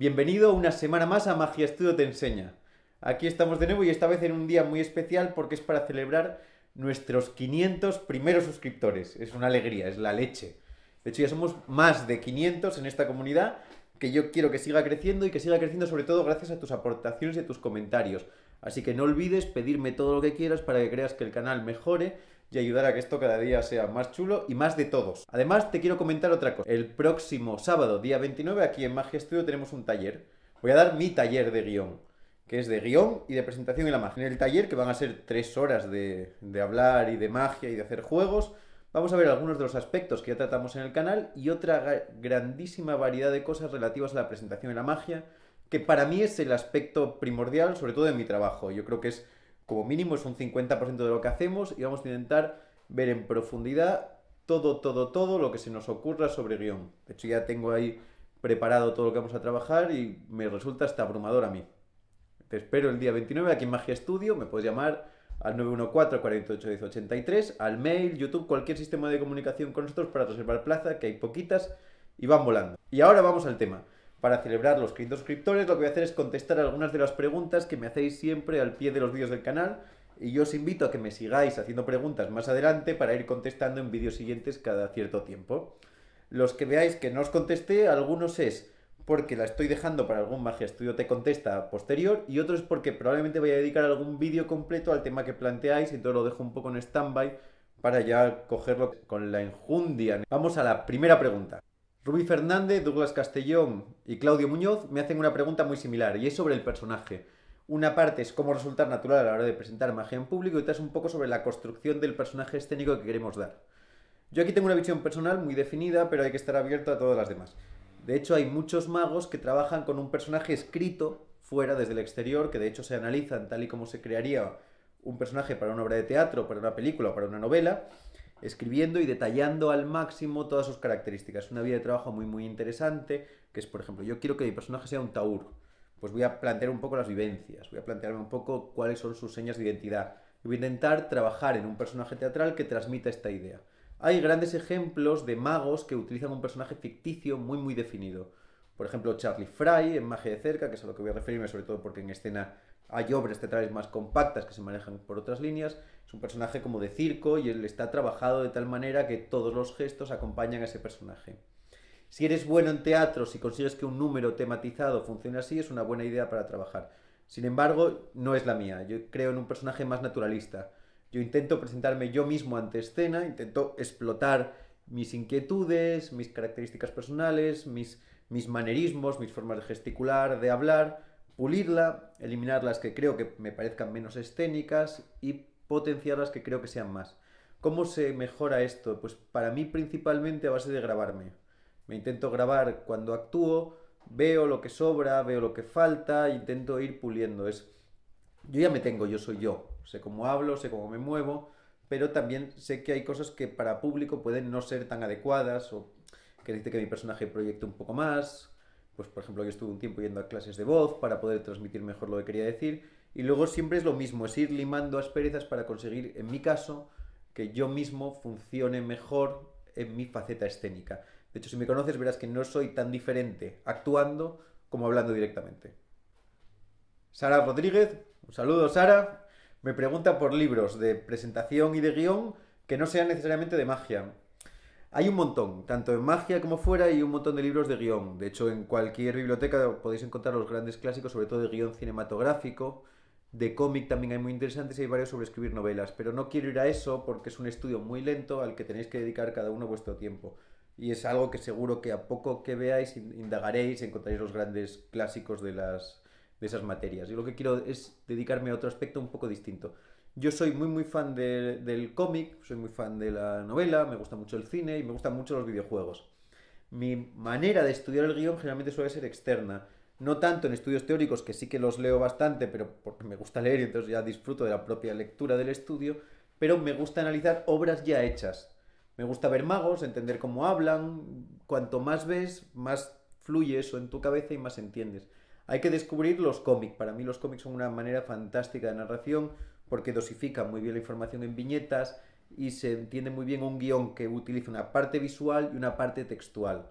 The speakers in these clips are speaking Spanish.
Bienvenido una semana más a Magia Estudio Te Enseña. Aquí estamos de nuevo y esta vez en un día muy especial porque es para celebrar nuestros 500 primeros suscriptores. Es una alegría, es la leche. De hecho ya somos más de 500 en esta comunidad que yo quiero que siga creciendo y que siga creciendo sobre todo gracias a tus aportaciones y a tus comentarios. Así que no olvides pedirme todo lo que quieras para que creas que el canal mejore y ayudar a que esto cada día sea más chulo y más de todos. Además, te quiero comentar otra cosa. El próximo sábado, día 29, aquí en Magia Studio tenemos un taller. Voy a dar mi taller de guión, que es de guión y de presentación en la magia. En el taller, que van a ser 3 horas de hablar y de magia y de hacer juegos, vamos a ver algunos de los aspectos que ya tratamos en el canal y otra grandísima variedad de cosas relativas a la presentación en la magia, que para mí es el aspecto primordial, sobre todo en mi trabajo. Yo creo que es, como mínimo, es un 50% de lo que hacemos y vamos a intentar ver en profundidad todo lo que se nos ocurra sobre guión. De hecho, ya tengo ahí preparado todo lo que vamos a trabajar y me resulta hasta abrumador a mí. Te espero el día 29 aquí en Magia Studio. Me puedes llamar al 914-481083, al mail, YouTube, cualquier sistema de comunicación con nosotros para reservar plaza, que hay poquitas y van volando. Y ahora vamos al tema. Para celebrar los 500 suscriptores, lo que voy a hacer es contestar algunas de las preguntas que me hacéis siempre al pie de los vídeos del canal. Y yo os invito a que me sigáis haciendo preguntas más adelante para ir contestando en vídeos siguientes cada cierto tiempo. Los que veáis que no os contesté, algunos es porque la estoy dejando para algún Magia Studio Te Contesta posterior y otros porque probablemente voy a dedicar algún vídeo completo al tema que planteáis y entonces lo dejo un poco en stand-by para ya cogerlo con la enjundia. Vamos a la primera pregunta. Rubí Fernández, Douglas Castellón y Claudio Muñoz me hacen una pregunta muy similar y es sobre el personaje. Una parte es cómo resultar natural a la hora de presentar magia en público y otra es un poco sobre la construcción del personaje escénico que queremos dar. Yo aquí tengo una visión personal muy definida, pero hay que estar abierto a todas las demás. De hecho, hay muchos magos que trabajan con un personaje escrito fuera, desde el exterior, que de hecho se analizan tal y como se crearía un personaje para una obra de teatro, para una película o para una novela, escribiendo y detallando al máximo todas sus características. Una vía de trabajo muy interesante, que es, por ejemplo, yo quiero que mi personaje sea un taur. Pues voy a plantear un poco las vivencias, voy a plantearme un poco cuáles son sus señas de identidad. Y voy a intentar trabajar en un personaje teatral que transmita esta idea. Hay grandes ejemplos de magos que utilizan un personaje ficticio muy definido. Por ejemplo, Charlie Fry en Magia de Cerca, que es a lo que voy a referirme, sobre todo porque en escena hay obras teatrales más compactas que se manejan por otras líneas. Es un personaje como de circo y él está trabajado de tal manera que todos los gestos acompañan a ese personaje. Si eres bueno en teatro, si consigues que un número tematizado funcione así, es una buena idea para trabajar. Sin embargo, no es la mía. Yo creo en un personaje más naturalista. Yo intento presentarme yo mismo ante escena, intento explotar mis inquietudes, mis características personales, mis manerismos, mis formas de gesticular, de hablar, pulirla, eliminar las que creo que me parezcan menos escénicas y potenciar las que creo que sean más. ¿Cómo se mejora esto? Pues para mí principalmente a base de grabarme. Me intento grabar cuando actúo, veo lo que sobra, veo lo que falta, intento ir puliendo. Yo ya me tengo, yo soy yo. Sé cómo hablo, sé cómo me muevo, pero también sé que hay cosas que para público pueden no ser tan adecuadas o que necesite que mi personaje proyecte un poco más. Pues por ejemplo, yo estuve un tiempo yendo a clases de voz para poder transmitir mejor lo que quería decir. Y luego siempre es lo mismo, es ir limando asperezas para conseguir, en mi caso, que yo mismo funcione mejor en mi faceta escénica. De hecho, si me conoces verás que no soy tan diferente actuando como hablando directamente. Sara Rodríguez, un saludo Sara, me pregunta por libros de presentación y de guión que no sean necesariamente de magia. Hay un montón, tanto en magia como fuera, hay un montón de libros de guión. De hecho, en cualquier biblioteca podéis encontrar los grandes clásicos, sobre todo de guión cinematográfico. De cómic también hay muy interesantes y hay varios sobre escribir novelas. Pero no quiero ir a eso porque es un estudio muy lento al que tenéis que dedicar cada uno vuestro tiempo. Y es algo que seguro que a poco que veáis indagaréis y encontraréis los grandes clásicos de esas materias. Yo lo que quiero es dedicarme a otro aspecto un poco distinto. Yo soy muy fan del cómic, soy muy fan de la novela, me gusta mucho el cine y me gustan mucho los videojuegos. Mi manera de estudiar el guión generalmente suele ser externa. No tanto en estudios teóricos, que sí que los leo bastante, pero porque me gusta leer y entonces ya disfruto de la propia lectura del estudio, pero me gusta analizar obras ya hechas. Me gusta ver magos, entender cómo hablan. Cuanto más ves, más fluye eso en tu cabeza y más entiendes. Hay que descubrir los cómics. Para mí los cómics son una manera fantástica de narración porque dosifican muy bien la información en viñetas y se entiende muy bien un guión que utiliza una parte visual y una parte textual.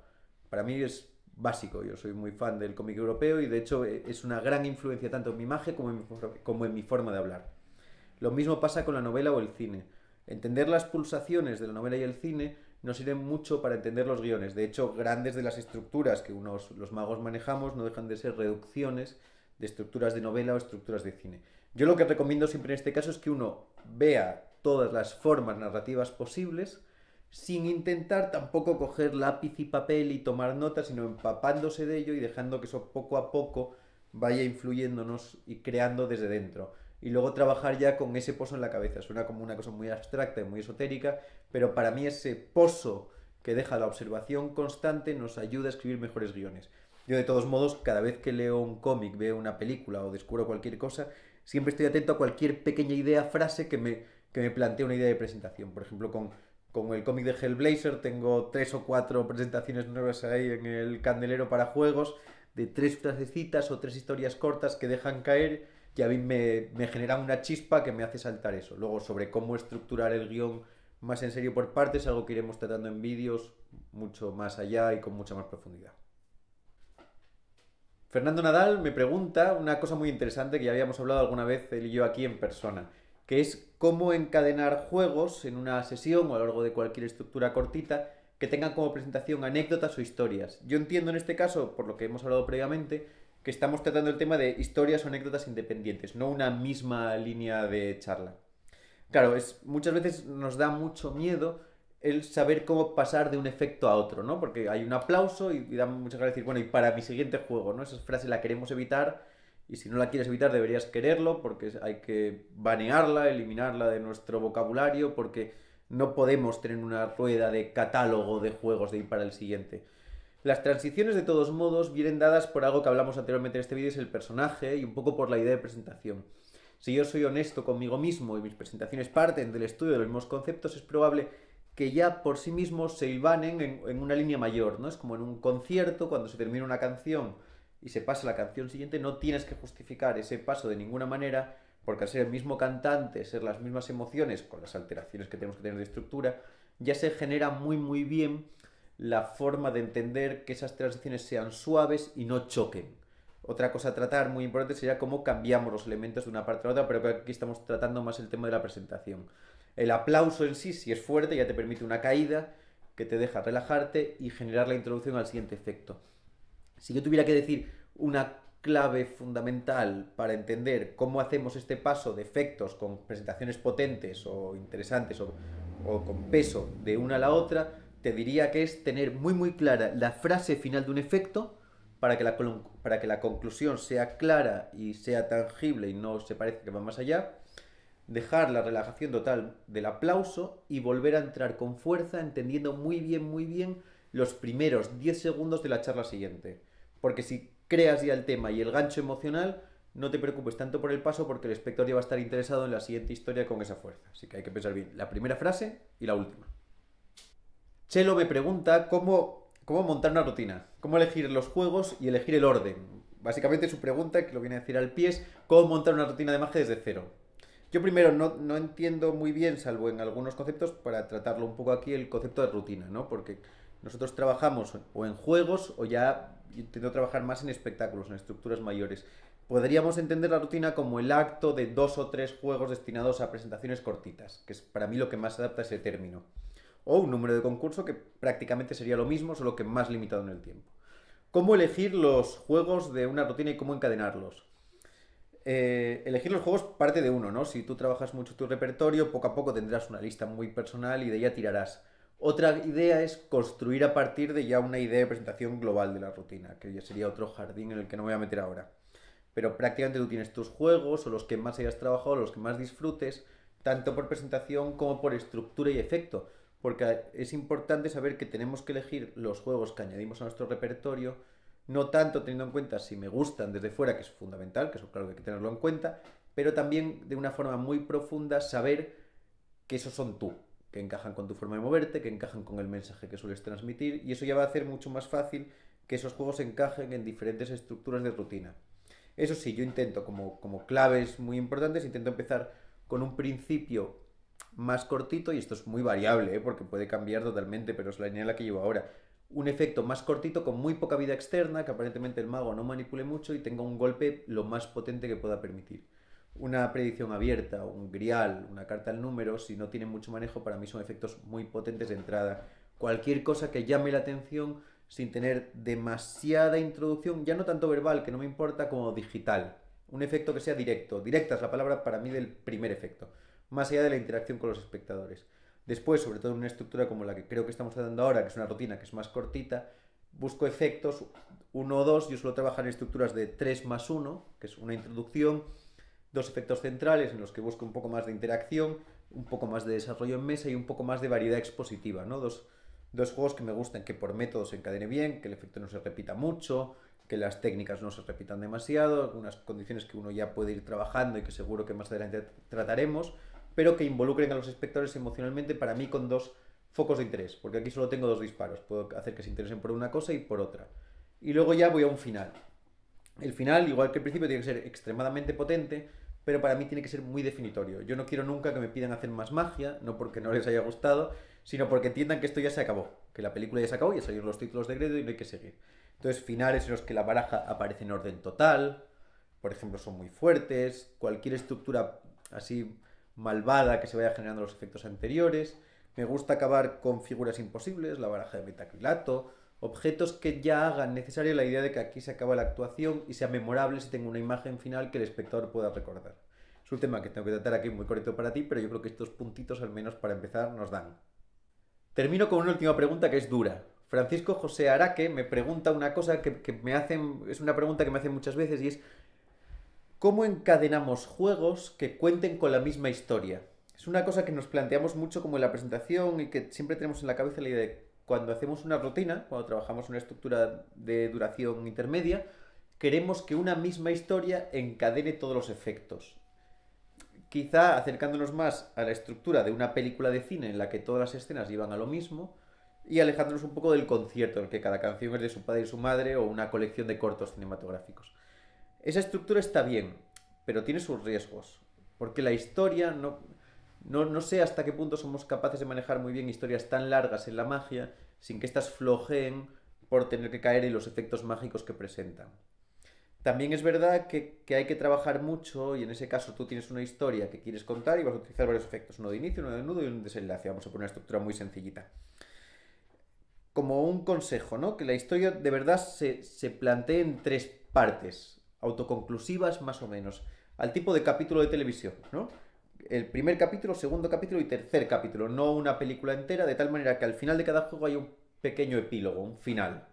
Para mí es básico. Yo soy muy fan del cómic europeo y de hecho es una gran influencia tanto en mi imagen como en mi forma de hablar. Lo mismo pasa con la novela o el cine. Entender las pulsaciones de la novela y el cine nos sirve mucho para entender los guiones. De hecho, grandes de las estructuras que los magos manejamos no dejan de ser reducciones de estructuras de novela o estructuras de cine. Yo lo que recomiendo siempre en este caso es que uno vea todas las formas narrativas posibles sin intentar tampoco coger lápiz y papel y tomar notas, sino empapándose de ello y dejando que eso poco a poco vaya influyéndonos y creando desde dentro. Y luego trabajar ya con ese pozo en la cabeza. Suena como una cosa muy abstracta y muy esotérica, pero para mí ese pozo que deja la observación constante nos ayuda a escribir mejores guiones. Yo de todos modos, cada vez que leo un cómic, veo una película o descubro cualquier cosa, siempre estoy atento a cualquier pequeña idea, frase que me plantee una idea de presentación. Por ejemplo, con el cómic de Hellblazer tengo 3 o 4 presentaciones nuevas ahí en el candelero para juegos, de 3 frasecitas o 3 historias cortas que dejan caer y a mí me genera una chispa que me hace saltar eso. Luego, sobre cómo estructurar el guión más en serio por partes, algo que iremos tratando en vídeos mucho más allá y con mucha más profundidad. Fernando Nadal me pregunta una cosa muy interesante que ya habíamos hablado alguna vez él y yo aquí en persona, que es cómo encadenar juegos en una sesión o a lo largo de cualquier estructura cortita que tengan como presentación anécdotas o historias. Yo entiendo en este caso, por lo que hemos hablado previamente, que estamos tratando el tema de historias o anécdotas independientes, no una misma línea de charla. Claro, muchas veces nos da mucho miedo el saber cómo pasar de un efecto a otro, ¿no? Porque hay un aplauso y da muchas ganas de decir, bueno, y para mi siguiente juego, ¿no? Esa frase la queremos evitar y si no la quieres evitar deberías quererlo porque hay que banearla, eliminarla de nuestro vocabulario porque no podemos tener una rueda de catálogo de juegos de ir para el siguiente. Las transiciones de todos modos vienen dadas por algo que hablamos anteriormente en este vídeo, es el personaje y un poco por la idea de presentación. Si yo soy honesto conmigo mismo y mis presentaciones parten del estudio de los mismos conceptos, es probable que ya por sí mismos se hilvanen en una línea mayor, ¿no? Es como en un concierto, cuando se termina una canción y se pasa a la canción siguiente, no tienes que justificar ese paso de ninguna manera, porque al ser el mismo cantante, ser las mismas emociones, con las alteraciones que tenemos que tener de estructura, ya se genera muy muy bien la forma de entender que esas transiciones sean suaves y no choquen. Otra cosa a tratar muy importante sería cómo cambiamos los elementos de una parte a la otra, pero aquí estamos tratando más el tema de la presentación. El aplauso en sí, si es fuerte, ya te permite una caída que te deja relajarte y generar la introducción al siguiente efecto. Si yo tuviera que decir una clave fundamental para entender cómo hacemos este paso de efectos con presentaciones potentes o interesantes o con peso de una a la otra, te diría que es tener muy muy clara la frase final de un efecto para que la conclusión sea clara y sea tangible y no se parezca que va más allá, dejar la relajación total del aplauso y volver a entrar con fuerza entendiendo muy bien los primeros 10 segundos de la charla siguiente. Porque si creas ya el tema y el gancho emocional, no te preocupes tanto por el paso porque el espectador ya va a estar interesado en la siguiente historia con esa fuerza. Así que hay que pensar bien la primera frase y la última. Chelo me pregunta cómo montar una rutina, cómo elegir los juegos y elegir el orden. Básicamente su pregunta, que lo viene a decir al pie, es cómo montar una rutina de magia desde cero. Yo primero no entiendo muy bien, salvo en algunos conceptos, para tratarlo un poco aquí, el concepto de rutina, ¿no? Porque nosotros trabajamos o en juegos o ya intento trabajar más en espectáculos, en estructuras mayores. Podríamos entender la rutina como el acto de 2 o 3 juegos destinados a presentaciones cortitas, que es para mí lo que más se adapta a ese término. O un número de concurso que prácticamente sería lo mismo, solo que más limitado en el tiempo. ¿Cómo elegir los juegos de una rutina y cómo encadenarlos? Elegir los juegos parte de uno, ¿no? Si tú trabajas mucho tu repertorio, poco a poco tendrás una lista muy personal y de ella tirarás. Otra idea es construir a partir de ya una idea de presentación global de la rutina, que ya sería otro jardín en el que no me voy a meter ahora. Pero prácticamente tú tienes tus juegos o los que más hayas trabajado, los que más disfrutes, tanto por presentación como por estructura y efecto. Porque es importante saber que tenemos que elegir los juegos que añadimos a nuestro repertorio, no tanto teniendo en cuenta si me gustan desde fuera, que es fundamental, que eso claro que hay que tenerlo en cuenta, pero también de una forma muy profunda saber que esos son tú, que encajan con tu forma de moverte, que encajan con el mensaje que sueles transmitir, y eso ya va a hacer mucho más fácil que esos juegos encajen en diferentes estructuras de rutina. Eso sí, yo intento, como claves muy importantes, intento empezar con un principio más cortito, y esto es muy variable, porque puede cambiar totalmente, pero es la línea en la que llevo ahora. un efecto más cortito con muy poca vida externa, que aparentemente el mago no manipule mucho y tenga un golpe lo más potente que pueda permitir. Una predicción abierta, un grial, una carta al número, si no tiene mucho manejo, para mí son efectos muy potentes de entrada. Cualquier cosa que llame la atención sin tener demasiada introducción, ya no tanto verbal, que no me importa, como digital. Un efecto que sea directo. Directa es la palabra para mí del primer efecto, más allá de la interacción con los espectadores. Después, sobre todo en una estructura como la que creo que estamos dando ahora, que es una rutina que es más cortita, busco efectos 1 o 2. Yo suelo trabajar en estructuras de 3 más 1, que es una introducción, 2 efectos centrales en los que busco un poco más de interacción, un poco más de desarrollo en mesa y un poco más de variedad expositiva, ¿no? Dos juegos que me gustan, que por método se encadene bien, que el efecto no se repita mucho, que las técnicas no se repitan demasiado, algunas condiciones que uno ya puede ir trabajando y que seguro que más adelante trataremos, pero que involucren a los espectadores emocionalmente, para mí con 2 focos de interés, porque aquí solo tengo 2 disparos, puedo hacer que se interesen por una cosa y por otra. Y luego ya voy a un final. El final, igual que el principio, tiene que ser extremadamente potente, pero para mí tiene que ser muy definitorio. Yo no quiero nunca que me pidan hacer más magia, no porque no les haya gustado, sino porque entiendan que esto ya se acabó, que la película ya se acabó, ya salieron los títulos de crédito y no hay que seguir. Entonces, finales en los que la baraja aparece en orden total, por ejemplo, son muy fuertes, cualquier estructura así malvada que se vaya generando los efectos anteriores. Me gusta acabar con figuras imposibles, la baraja de metacrilato, objetos que ya hagan necesaria la idea de que aquí se acaba la actuación y sea memorable si tengo una imagen final que el espectador pueda recordar. Es un tema que tengo que tratar aquí muy correcto para ti, pero yo creo que estos puntitos, al menos para empezar, nos dan. Termino con una última pregunta que es dura. Francisco José Araque me pregunta una cosa que me hacen, es una pregunta que me hacen muchas veces, y es: ¿cómo encadenamos juegos que cuenten con la misma historia? Es una cosa que nos planteamos mucho como en la presentación y que siempre tenemos en la cabeza la idea de cuando hacemos una rutina, cuando trabajamos una estructura de duración intermedia, queremos que una misma historia encadene todos los efectos. Quizá acercándonos más a la estructura de una película de cine en la que todas las escenas llevan a lo mismo, y alejándonos un poco del concierto en el que cada canción es de su padre y su madre, o una colección de cortos cinematográficos. Esa estructura está bien, pero tiene sus riesgos, porque la historia no sé hasta qué punto somos capaces de manejar muy bien historias tan largas en la magia sin que éstas flojeen por tener que caer en los efectos mágicos que presentan. También es verdad que hay que trabajar mucho, y en ese caso tú tienes una historia que quieres contar y vas a utilizar varios efectos, uno de inicio, uno de nudo y un desenlace. Vamos a poner una estructura muy sencillita. Como un consejo, ¿no? Que la historia de verdad se plantee en 3 partes, autoconclusivas más o menos, al tipo de capítulo de televisión, ¿no? El primer capítulo, segundo capítulo y tercer capítulo, no una película entera, de tal manera que al final de cada juego hay un pequeño epílogo, un final.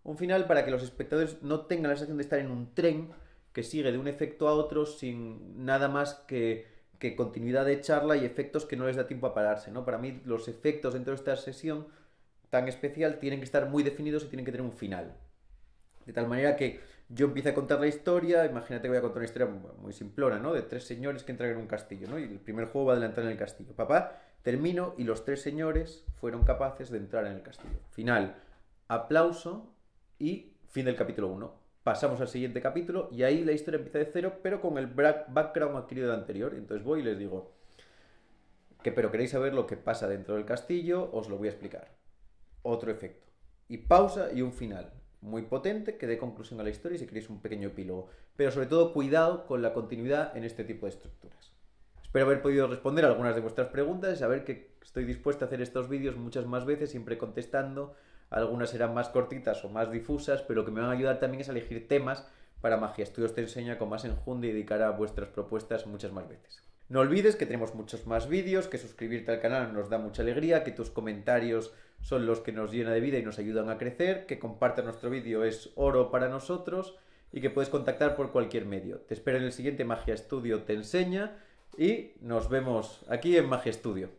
Un final para que los espectadores no tengan la sensación de estar en un tren que sigue de un efecto a otro sin nada más que continuidad de charla y efectos que no les da tiempo a pararse, ¿no? Para mí los efectos dentro de esta sesión tan especial tienen que estar muy definidos y tienen que tener un final. De tal manera que yo empiezo a contar la historia, imagínate que voy a contar una historia muy simplona, ¿no? De 3 señores que entran en un castillo, ¿no? Y el primer juego va a adelantar en el castillo. Papá, termino y los 3 señores fueron capaces de entrar en el castillo. Final, aplauso y fin del capítulo 1. Pasamos al siguiente capítulo y ahí la historia empieza de cero, pero con el background adquirido del anterior. Entonces voy y les digo pero queréis saber lo que pasa dentro del castillo, os lo voy a explicar. Otro efecto. Y pausa y un final muy potente que dé conclusión a la historia y si queréis un pequeño epílogo. Pero sobre todo cuidado con la continuidad en este tipo de estructuras. Espero haber podido responder a algunas de vuestras preguntas y saber que estoy dispuesto a hacer estos vídeos muchas más veces, siempre contestando. Algunas serán más cortitas o más difusas, pero lo que me van a ayudar también es a elegir temas para Magia Estudios Te Enseña con más enjundia y dedicar a vuestras propuestas muchas más veces. No olvides que tenemos muchos más vídeos, que suscribirte al canal nos da mucha alegría, que tus comentarios son los que nos llenan de vida y nos ayudan a crecer, que compartas nuestro vídeo es oro para nosotros y que puedes contactar por cualquier medio. Te espero en el siguiente Magia Estudio Te Enseña y nos vemos aquí en Magia Estudio.